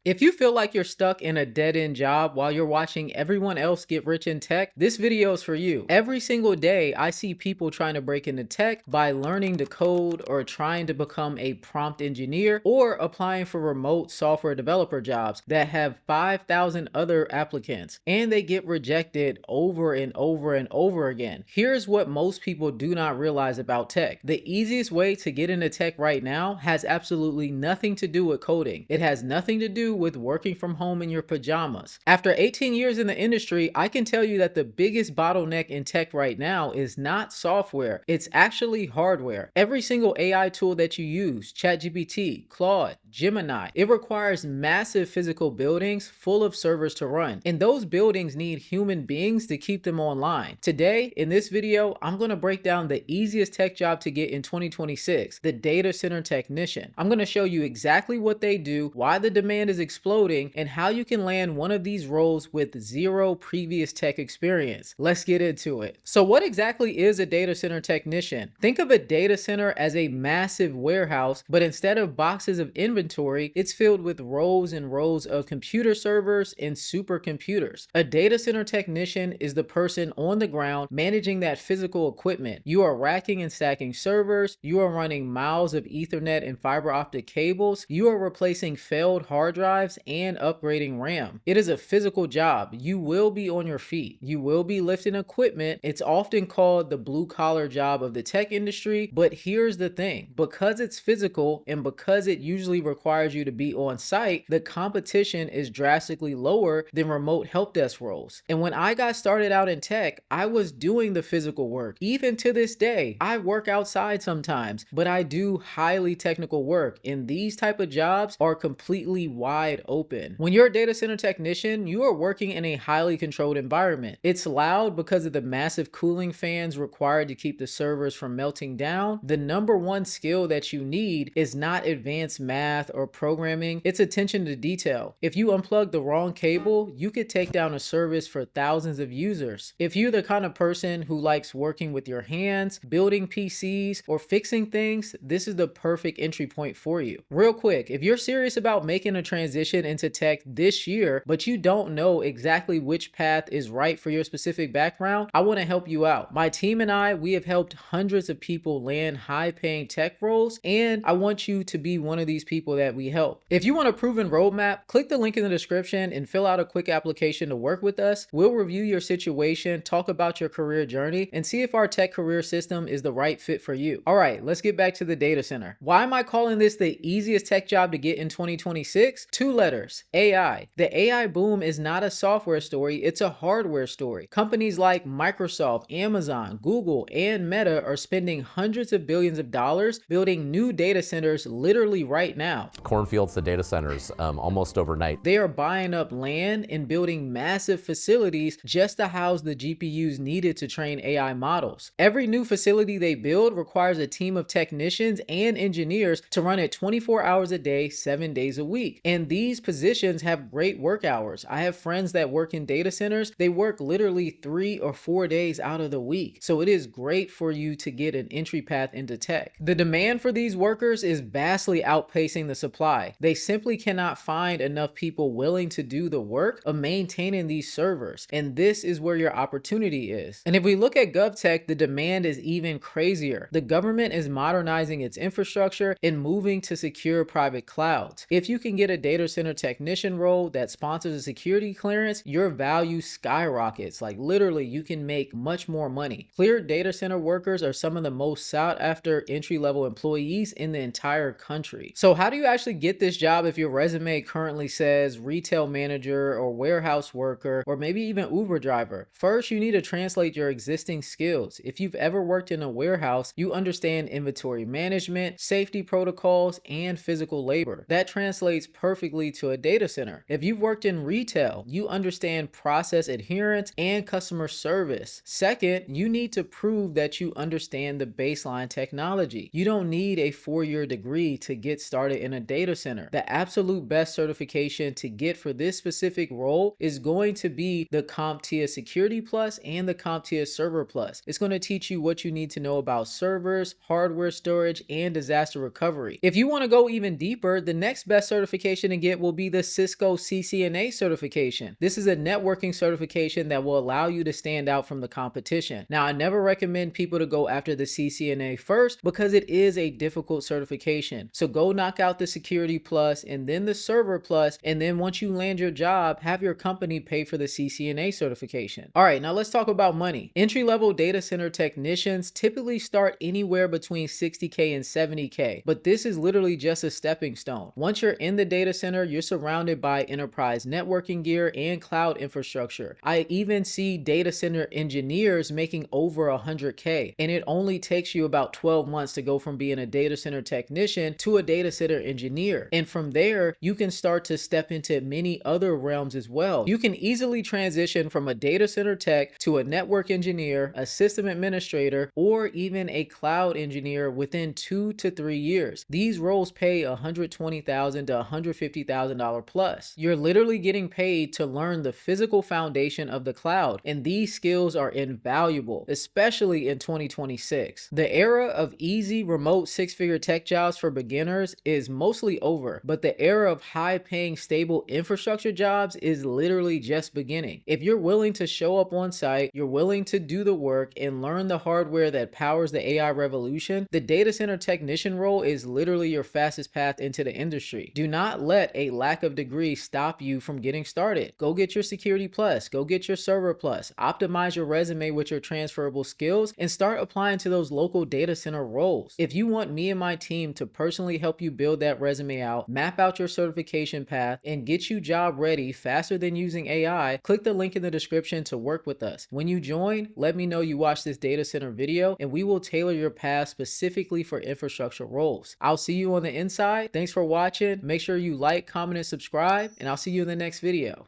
If you feel like you're stuck in a dead-end job while you're watching everyone else get rich in tech, this video is for you. Every single day, I see people trying to break into tech by learning to code or trying to become a prompt engineer or applying for remote software developer jobs that have 5,000 other applicants, and they get rejected over and over and over again. Here's what most people do not realize about tech. The easiest way to get into tech right now has absolutely nothing to do with coding. It has nothing to do with working from home in your pajamas. After 18 years in the industry, I can tell you that the biggest bottleneck in tech right now is not software, it's actually hardware. Every single AI tool that you use, ChatGPT, Claude, Gemini, it requires massive physical buildings full of servers to run, and those buildings need human beings to keep them online. Today, in this video, I'm going to break down the easiest tech job to get in 2026, the data center technician. I'm going to show you exactly what they do, why the demand is exploding, and how you can land one of these roles with zero previous tech experience. Let's get into it. So what exactly is a data center technician? Think of a data center as a massive warehouse, but instead of boxes of inventory, it's filled with rows and rows of computer servers and supercomputers. A data center technician is the person on the ground managing that physical equipment. You are racking and stacking servers, you are running miles of Ethernet and fiber optic cables, you are replacing failed hard drives and upgrading RAM. It is a physical job. You will be on your feet. You will be lifting equipment. It's often called the blue collar job of the tech industry, but here's the thing. Because it's physical and because it usually requires you to be on site, the competition is drastically lower than remote help desk roles. And when I got started out in tech, I was doing the physical work. Even to this day, I work outside sometimes, but I do highly technical work, and these type of jobs are completely wide open. When you're a data center technician, you are working in a highly controlled environment. It's loud because of the massive cooling fans required to keep the servers from melting down. The number one skill that you need is not advanced math or programming, it's attention to detail. If you unplug the wrong cable, you could take down a service for thousands of users. If you're the kind of person who likes working with your hands, building PCs, or fixing things, this is the perfect entry point for you. Real quick, if you're serious about making a transition into tech this year, but you don't know exactly which path is right for your specific background, I want to help you out. My team and I, we have helped hundreds of people land high-paying tech roles, and I want you to be one of these people that we help. If you want a proven roadmap, click the link in the description and fill out a quick application to work with us. We'll review your situation, talk about your career journey, and see if our tech career system is the right fit for you. All right, let's get back to the data center. Why am I calling this the easiest tech job to get in 2026? Two letters, AI. The AI boom is not a software story, it's a hardware story. Companies like Microsoft, Amazon, Google, and Meta are spending hundreds of billions of dollars building new data centers literally right now. Cornfields to data centers almost overnight. They are buying up land and building massive facilities just to house the GPUs needed to train AI models. Every new facility they build requires a team of technicians and engineers to run it 24 hours a day, 7 days a week. And these positions have great work hours. I have friends that work in data centers. They work literally 3 or 4 days out of the week. So it is great for you to get an entry path into tech. The demand for these workers is vastly outpacing the supply. They simply cannot find enough people willing to do the work of maintaining these servers. And this is where your opportunity is. And if we look at GovTech, the demand is even crazier. The government is modernizing its infrastructure and moving to secure private clouds. If you can get a data center technician role that sponsors a security clearance, your value skyrockets. Like literally, you can make much more money. Cleared data center workers are some of the most sought after entry-level employees in the entire country. So how do you actually get this job if your resume currently says retail manager or warehouse worker or maybe even Uber driver? First, you need to translate your existing skills. If you've ever worked in a warehouse, you understand inventory management, safety protocols, and physical labor. That translates perfectly to a data center. If you've worked in retail, you understand process adherence and customer service. Second, you need to prove that you understand the baseline technology. You don't need a 4-year degree to get started in in a data center. The absolute best certification to get for this specific role is going to be the CompTIA Security Plus and the CompTIA Server Plus. It's going to teach you what you need to know about servers, hardware storage, and disaster recovery. If you want to go even deeper, the next best certification to get will be the Cisco CCNA certification. This is a networking certification that will allow you to stand out from the competition. Now, I never recommend people to go after the CCNA first because it is a difficult certification. So go knock out the Security Plus and then the Server Plus, and then once you land your job, have your company pay for the CCNA certification. All right, now let's talk about money. Entry-level data center technicians typically start anywhere between 60K and 70K, but this is literally just a stepping stone. Once you're in the data center, you're surrounded by enterprise networking gear and cloud infrastructure. I even see data center engineers making over 100K, and it only takes you about 12 months to go from being a data center technician to a data center engineer. And from there, you can start to step into many other realms as well. You can easily transition from a data center tech to a network engineer, a system administrator, or even a cloud engineer within 2 to 3 years. These roles pay $120,000 to $150,000 plus. You're literally getting paid to learn the physical foundation of the cloud, and these skills are invaluable, especially in 2026. The era of easy remote six-figure tech jobs for beginners is mostly over, but the era of high-paying stable infrastructure jobs is literally just beginning. If you're willing to show up on site, you're willing to do the work and learn the hardware that powers the AI revolution, the data center technician role is literally your fastest path into the industry. Do not let a lack of degree stop you from getting started. Go get your Security Plus, go get your Server Plus, optimize your resume with your transferable skills, and start applying to those local data center roles. If you want me and my team to personally help you build that resume out, map out your certification path, and get you job ready faster than using AI, click the link in the description to work with us. When you join, let me know you watched this data center video, and we will tailor your path specifically for infrastructure roles. I'll see you on the inside. Thanks for watching. Make sure you like, comment, and subscribe, and I'll see you in the next video.